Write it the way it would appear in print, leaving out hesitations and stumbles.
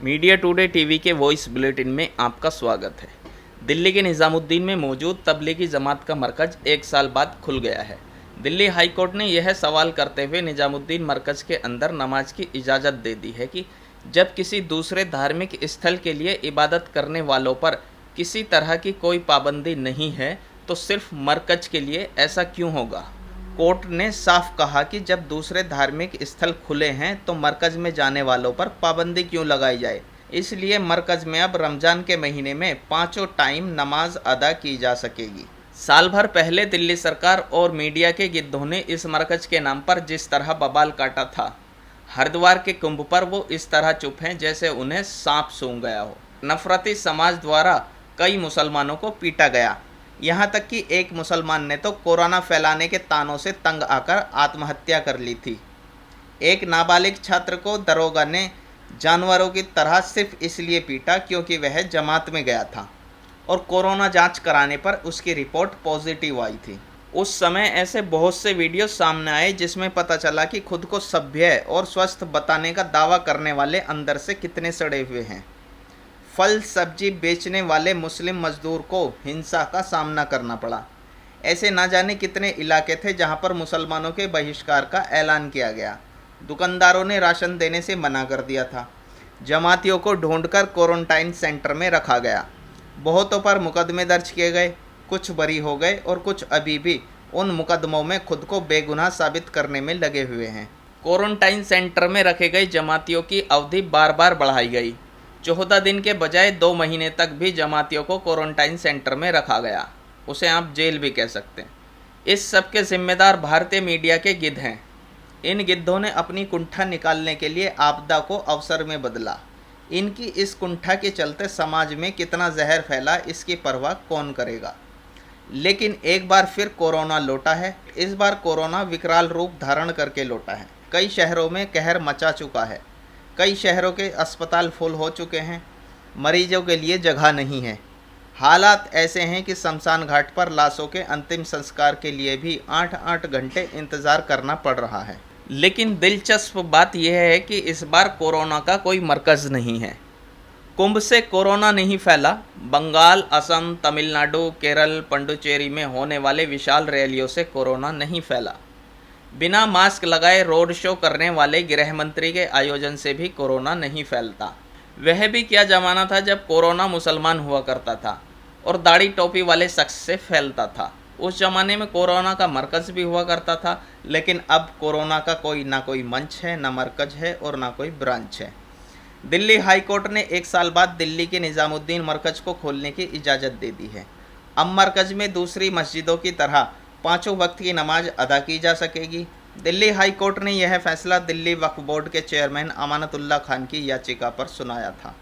Media today TV के voice bulletin में आपका स्वागत है। दिल्ली के निज़ामुद्दीन में मौजूद तबलीगी जमात का मरकज़ 1 साल बाद खुल गया है। दिल्ली हाई कोर्ट ने यह सवाल करते हुए निज़ामुद्दीन मरकज़ के अंदर नमाज की इजाज़त दे दी है कि जब किसी दूसरे धार्मिक स्थल के लिए इबादत करने वालों पर किसी तरह की कोई पाबंदी नहीं है तो सिर्फ मरकज़ के लिए ऐसा क्यों होगा। कोर्ट ने साफ कहा कि जब दूसरे धार्मिक स्थल खुले हैं तो मरकज़ में जाने वालों पर पाबंदी क्यों लगाई जाए। इसलिए मरकज़ में अब रमज़ान के महीने में 5 टाइम नमाज अदा की जा सकेगी। साल भर पहले दिल्ली सरकार और मीडिया के गिद्धों ने इस मरकज़ के नाम पर जिस तरह बवाल काटा था, हरिद्वार के कुंभ पर वो इस तरह चुप हैं जैसे उन्हें सांप सूंघ गया हो। नफरती समाज द्वारा कई मुसलमानों को पीटा गया, यहाँ तक कि एक मुसलमान ने तो कोरोना फैलाने के तानों से तंग आकर आत्महत्या कर ली थी। एक नाबालिग छात्र को दरोगा ने जानवरों की तरह सिर्फ इसलिए पीटा क्योंकि वह जमात में गया था और कोरोना जांच कराने पर उसकी रिपोर्ट पॉजिटिव आई थी। उस समय ऐसे बहुत से वीडियो सामने आए जिसमें पता चला कि खुद को सभ्य और स्वस्थ बताने का दावा करने वाले अंदर से कितने सड़े हुए हैं। फल सब्जी बेचने वाले मुस्लिम मजदूर को हिंसा का सामना करना पड़ा। ऐसे ना जाने कितने इलाके थे जहां पर मुसलमानों के बहिष्कार का ऐलान किया गया। दुकानदारों ने राशन देने से मना कर दिया था। जमातियों को ढूंढकर क्वारंटाइन सेंटर में रखा गया। बहुतों पर मुकदमे दर्ज किए गए, कुछ बरी हो गए और कुछ अभी भी उन मुकदमों में खुद को बेगुनाह साबित करने में लगे हुए हैं। क्वारंटाइन सेंटर में रखे गए जमातियों की अवधि बार बार बढ़ाई गई। 14 दिन के बजाय 2 महीने तक भी जमातियों को क्वारंटाइन सेंटर में रखा गया। उसे आप जेल भी कह सकते हैं। इस सब के जिम्मेदार भारतीय मीडिया के गिद्ध हैं। इन गिद्धों ने अपनी कुंठा निकालने के लिए आपदा को अवसर में बदला। इनकी इस कुंठा के चलते समाज में कितना जहर फैला इसकी परवाह कौन करेगा। लेकिन एक बार फिर कोरोना लौटा है। इस बार कोरोना विकराल रूप धारण करके लौटा है। कई शहरों में कहर मचा चुका है। कई शहरों के अस्पताल फुल हो चुके हैं। मरीजों के लिए जगह नहीं है। हालात ऐसे हैं कि शमशान घाट पर लाशों के अंतिम संस्कार के लिए भी 8-8 घंटे इंतज़ार करना पड़ रहा है। लेकिन दिलचस्प बात यह है कि इस बार कोरोना का कोई मरकज़ नहीं है। कुंभ से कोरोना नहीं फैला। बंगाल, असम, तमिलनाडु, केरल, पुडुचेरी में होने वाले विशाल रैलियों से कोरोना नहीं फैला। बिना मास्क लगाए रोड शो करने वाले गृह मंत्री के आयोजन से भी कोरोना नहीं फैलता। वह भी क्या ज़माना था जब कोरोना मुसलमान हुआ करता था और दाढ़ी टोपी वाले शख्स से फैलता था। उस ज़माने में कोरोना का मरकज़ भी हुआ करता था, लेकिन अब कोरोना का ना कोई मंच है, ना मरकज़ है और ना कोई ब्रांच है। दिल्ली हाई कोर्ट ने 1 साल बाद दिल्ली के निज़ामुद्दीन मरकज़ को खोलने की इजाज़त दे दी है। अब मरकज़ में दूसरी मस्जिदों की तरह 5 वक्त की नमाज अदा की जा सकेगी। दिल्ली हाई कोर्ट ने यह फैसला दिल्ली वक्फ बोर्ड के चेयरमैन अमानतुल्लाह खान की याचिका पर सुनाया था।